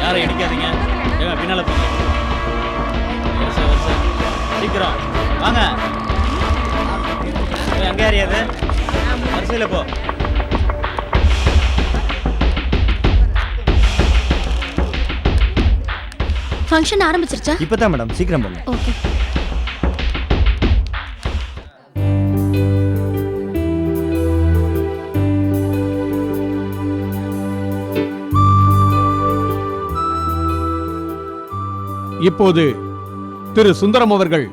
யாரும் இடிக்காதீங்க. ஏங்க பின்னால் போங்க. வருஷம் சீக்கிரம் வாங்க. அங்கே யாரையாது வரிசையில் போ. ஃபங்க்ஷன் ஆரம்பிச்சிருச்சா? இப்பதான் மேடம், சீக்கிரம் போங்க. ஓகே. இப்போது திரு சுந்தரம் அவர்கள்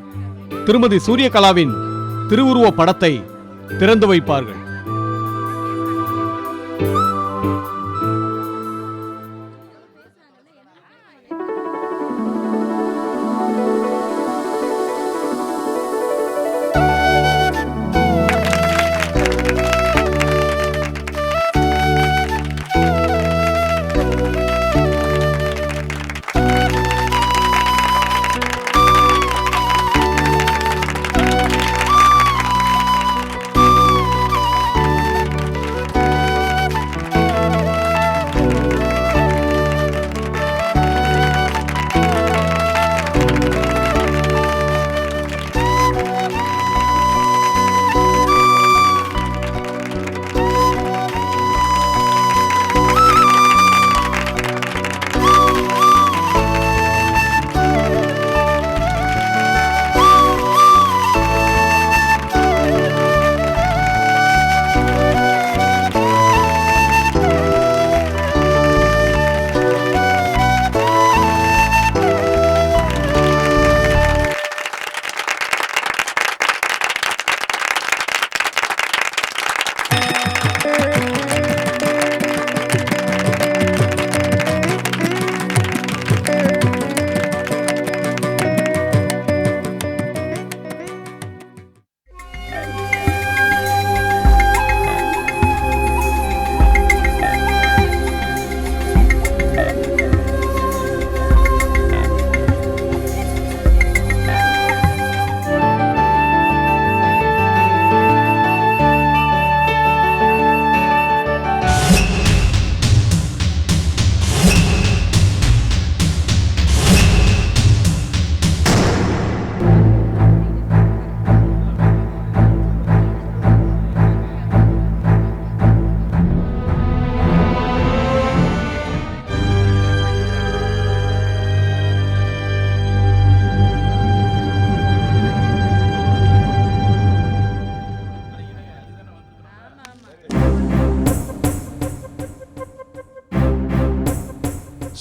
திருமதி சூரியகலாவின் திருவுருவ படத்தை திறந்து வைப்பார்கள்.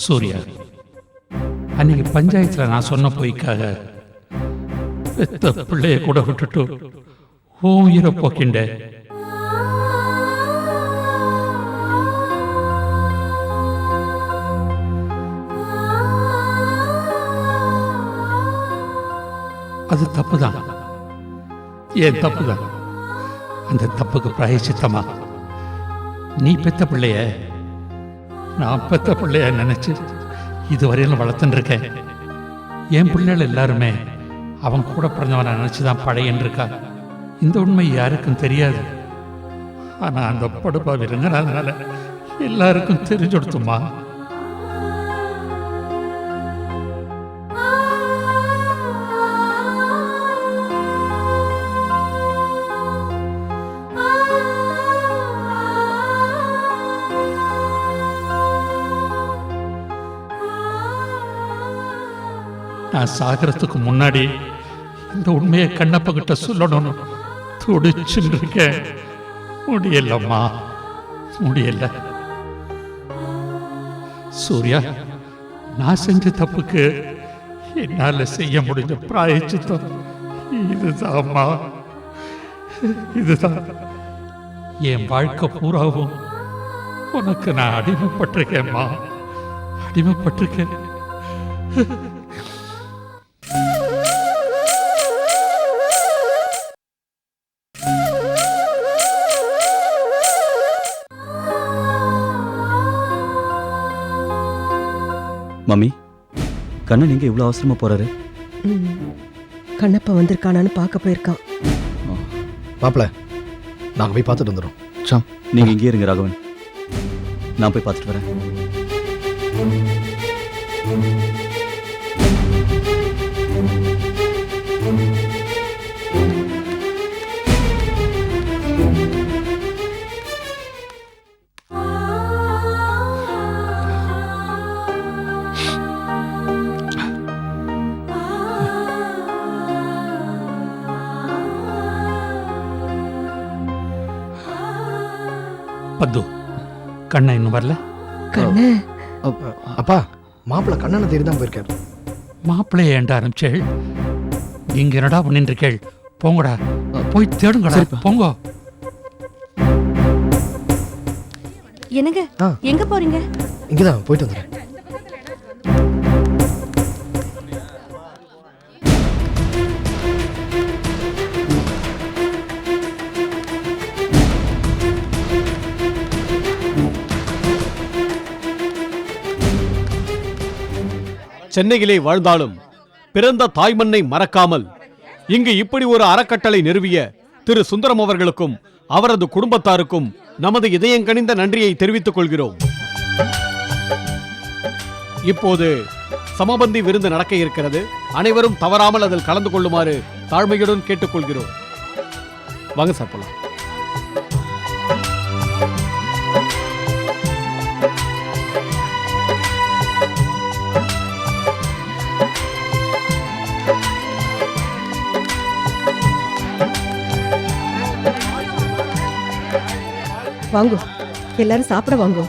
சூர்யா, அன்னைக்கு பஞ்சாயத்தில் நான் சொன்ன பொய்க்காக பெத்த பிள்ளைய கூட விட்டுட்டு ஓ உயிரை போக்கிண்ட. அது தப்புதான், ஏன் தப்புதான். அந்த தப்புக்கு பிராயச்சித்தமா நீ பெத்த பிள்ளைய நான் பெத்த பிள்ளைய நினைச்சு இதுவரையிலும் வளர்த்துன்னு இருக்கேன். என் பிள்ளைகள் எல்லாருமே அவன் கூட பிறந்தவனை நினைச்சுதான் பழையன் இருக்கா. இந்த உண்மை யாருக்கும் தெரியாது. ஆனா அந்த படுப்பா விருங்கினால எல்லாருக்கும் தெரிஞ்சுடுத்துமா. நான் சாகிறதுக்கு முன்னாடி இந்த உண்மையை கண்ணப்ப கிட்ட சொல்லணும்னு துடிச்சுட்டு இருக்கேன். முடியலம்மா, முடியல. சூர்யா, நான் செஞ்ச தப்புக்கு என்னால செய்ய முடிஞ்ச பிராயச்சித்தம் இதுதான்மா, இதுதான். என் வாழ்க்கை பூராவும் உனக்கு நான் அடிமைப்பட்டிருக்கேன்மா, அடிமைப்பட்டிருக்கேன். மம்மி, கண்ணன் நீங்க இவ்வளவு அவசரமா போறாரு? கண்ணப்ப வந்திருக்கானான்னு பார்க்க போயிருக்கான். மாப்பிள்ள, நாங்க போய் பார்த்துட்டு வந்துடும். சாம், நீங்க இங்கே இருங்க ராகவன், நான் போய் பார்த்துட்டு வரேன். பத்து கண்ணா இன்னும் வரல? கண்ணு அப்பா மாப்பிள்ள கண்ணனை தேடி தான் போயிருக்காரு. மாப்பிள்ளைய ஏண்ட ஆரம்பிச்சேள்? நீங்க என்னடா பண்ணிட்டு இருக்கேள்? போங்கடா, போய் தேடுங்கடா, போங்க. என்னங்க எங்க போறீங்க? இங்கதான் போயிட்டு வந்துடுறேன். சென்னையிலே வாழ்ந்தாலும் பிறந்த தாய்மண்ணை மறக்காமல் இங்கு இப்படி ஒரு அறக்கட்டளை நிறுவிய திரு சுந்தரம் அவர்களுக்கும் அவரது குடும்பத்தாருக்கும் நமது இதயங்கனிந்த நன்றியை தெரிவித்துக் கொள்கிறோம். இப்போது சமபந்தி விருந்து நடக்க இருக்கிறது. அனைவரும் தவறாமல் அதில் கலந்து கொள்ளுமாறு தாழ்மையுடன் கேட்டுக்கொள்கிறோம். வாங்க சார் போலாம். வாங்கோ, எல்லாரும் சாப்பிட வாங்கோ.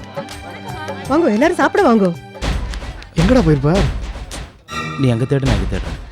வாங்கோ, எல்லாரும் சாப்பிட வாங்கோ. எங்கடா போயிருப்ப? நீ அங்கே தேடு, நான் அங்கே தேடுறேன்.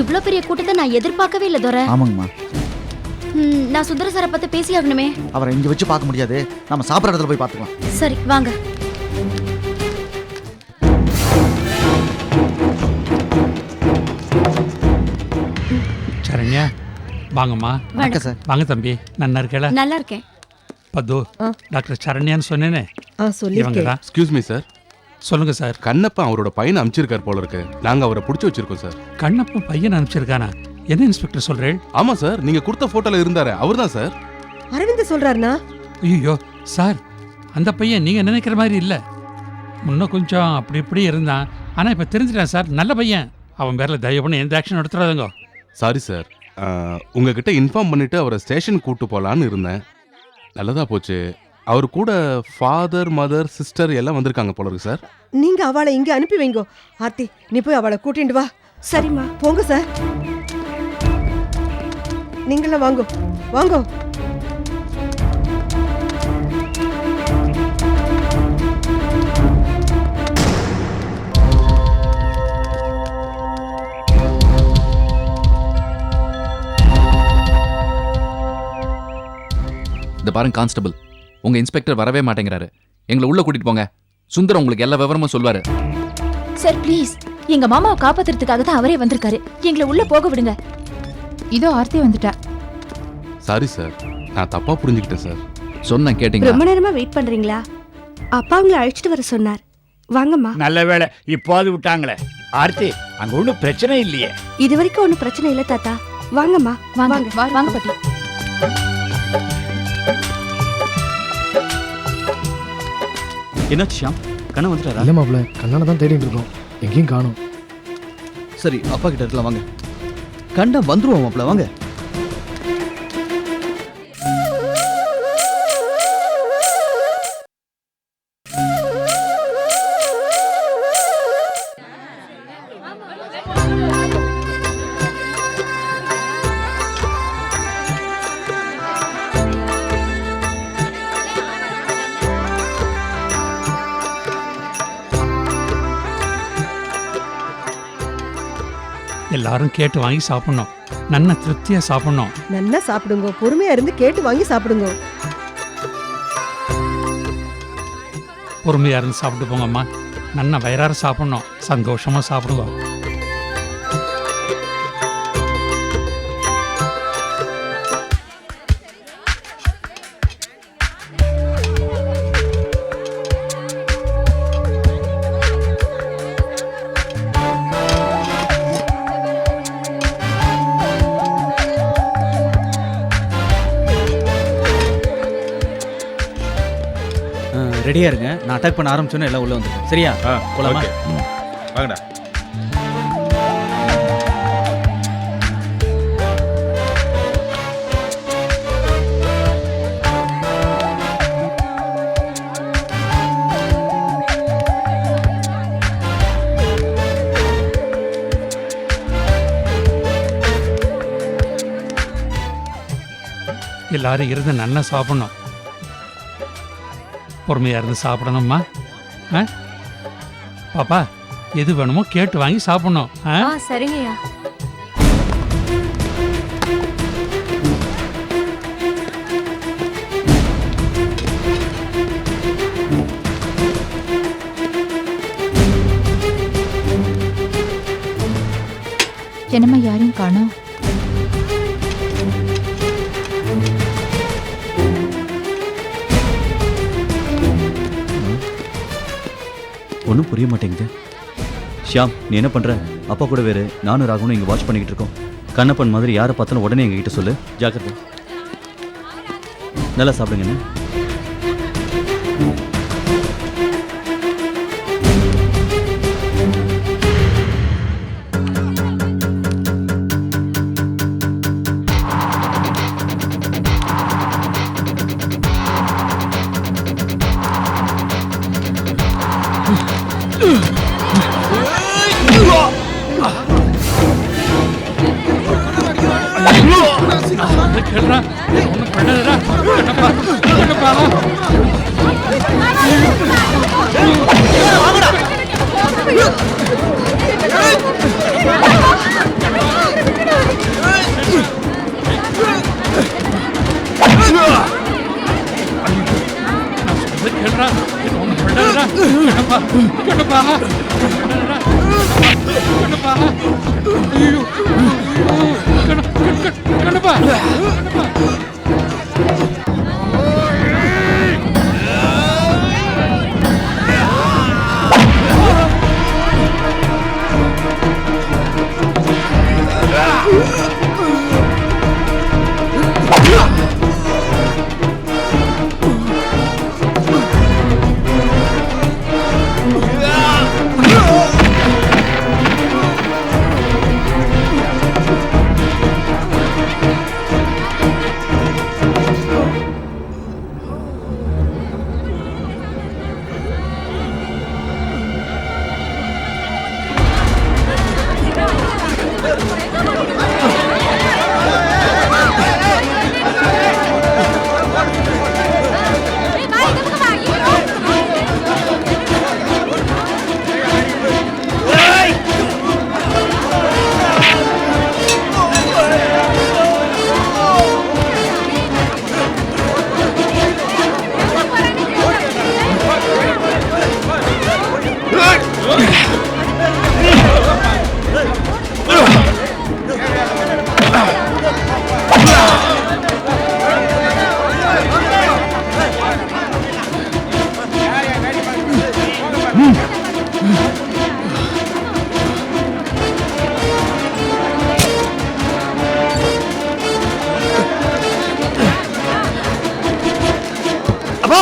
இவ்ளோ பெரிய கூட்டத்தை நான் எதிர்பார்க்கவே இல்ல தோர. ஆமாங்கம்மா. நான் சுந்தர சாரை பத்தி பேசி ஆகணுமே. அவரை இங்க வச்சு பார்க்க முடியாது, நம்ம சாப்பிட்ற இடத்துல போய் பார்த்துக்கலாம். சரி வாங்க. சரண்யா வாங்கம்மா. வணக்கம் சார். வாங்க தம்பி, நல்லா இருக்கல? நல்லா இருக்கேன். பத்து டாக்டர் சரண்யான்னு சொன்னேனே, சொல்லிருக்கேன். இவங்கதான். Excuse me sir. சொல்லுங்க சார். கண்ணப்பா அவரோட பையனை அனுப்பிச்சிருக்கார் போல இருக்கு. நாங்க அவரை பிடிச்சி வச்சிருக்கோம் சார். கண்ணப்பன் பையன் அனுப்பிச்சிருக்கானா? என்ன இன்ஸ்பெக்டர் சொல்றேன்? ஆமா சார், நீங்க கொடுத்த போட்டோல இருந்தாரு அவர்தான் சார். அரவிந்த் சொல்றாருனா? ஐயோ சார், அந்த பையன் நீங்க நினைக்கிற மாதிரி இல்ல. முன்ன கொஞ்சம் அப்படி இப்படி இருந்தான், ஆனா இப்ப தெரிஞ்சிட்டான் சார், நல்ல பையன். அவன் பேர்ல தயவு பண்ணி எந்த ஆக்ஷன் எடுத்துறாதுங்க. சாரி சார், உங்ககிட்ட இன்ஃபார்ம் பண்ணிட்டு அவரை ஸ்டேஷன் கூட்டு போலான்னு இருந்தேன். நல்லதா போச்சு. அவர் கூட ஃபாதர், மதர், சிஸ்டர் எல்லாம் வந்திருக்காங்க போல இருக்கு சார். நீங்க அவளை இங்க அனுப்பி வைங்கோ. ஆர்த்தி, நீ போய் அவளை கூட்டிட்டு வா. சரிம்மா. போங்க சார். நீங்களும் வாங்கோ, வாங்கோ. இந்த பாருங்க கான்ஸ்டபிள், உங்க இன்ஸ்பெக்டர் வரவே மாட்டேங்கிறாரு. எங்களை உள்ள கூட்டிட்டு போங்க. சுந்தரம் உங்களுக்கு எல்லா விவரமும் சொல்வாரு. சார் ப்ளீஸ், எங்க மாமாவை காப்பாத்துறதுக்காக தான் அவரே வந்திருக்காரு. எங்களை உள்ள போக விடுங்க. இதோ ஆர்த்தி வந்துட்டா. சாரி சார், நான் தப்பா புரிஞ்சுக்கிட்டேன் சார். சொன்ன கேட்டீங்க. ரொம்ப நேரமா வெயிட் பண்றீங்களா? அப்பா உங்களை அழைச்சிட்டு வர சொன்னார். வாங்கம்மா. நல்ல வேளை இப்போது விட்டாங்களே. ஆர்த்தி, அங்க ஒன்றும் பிரச்சனை இல்லையே? இது வரைக்கும் ஒன்றும் பிரச்சனை இல்லை தாத்தா. வாங்கம்மா, வாங்க வாங்க பாட்டி. என்னாச்சு ஷாம்? கண்ணன் வந்துட்டாரா? இல்ல மாப்பிள்ள, கண்ணனை தான் தேடிட்டு இருக்கோம், எங்கேயும் காணோம். சரி, அப்பா கிட்ட இருக்கலாம், வாங்க. கண்ணன் வந்துருவோம் மாப்பிள்ள, வாங்க. எல்லாரும் கேட்டு வாங்கி சாப்பிடணும். நன்னா திருப்தியா சாப்பிடணும். நல்லா சாப்பிடுங்க, பொறுமையா இருந்து கேட்டு வாங்கி சாப்பிடுங்க. பொறுமையா இருந்து சாப்பிட்டு போங்கம்மா. நன்னா வயிறார சாப்பிடணும், சந்தோஷமா சாப்பிடுங்க. ரெடியா இருங்க, நான் அட்டாக் பண்ண ஆரம்பிச்சோன்னே எல்லாம் உள்ள வந்துருங்க. சரியா? போலாமா? வாங்கடா. எல்லாரும் இருந்து நல்லா சாப்பிடணும், பொறுமையா இருந்து சாப்பிடணும்மா. பாப்பா, எது வேணுமோ கேட்டு வாங்கி சாப்பிடணும். சரிங்கய்யா. என்னம்மா யாரையும் காணோம்? ஒன்றும் புரிய மாட்டேங்குது. ஷியாம், நீ என்ன பண்ற? அப்பா கூட வேறு, நானும் ராகவனும் இங்கே வாட்ச் பண்ணிக்கிட்டு இருக்கோம். கண்ணப்பன் மாதிரி யாரை பார்த்தாலும் உடனே எங்ககிட்ட சொல்லு. ஜாக்கிரதை. நல்லா சாப்பிடுங்க. அப்பா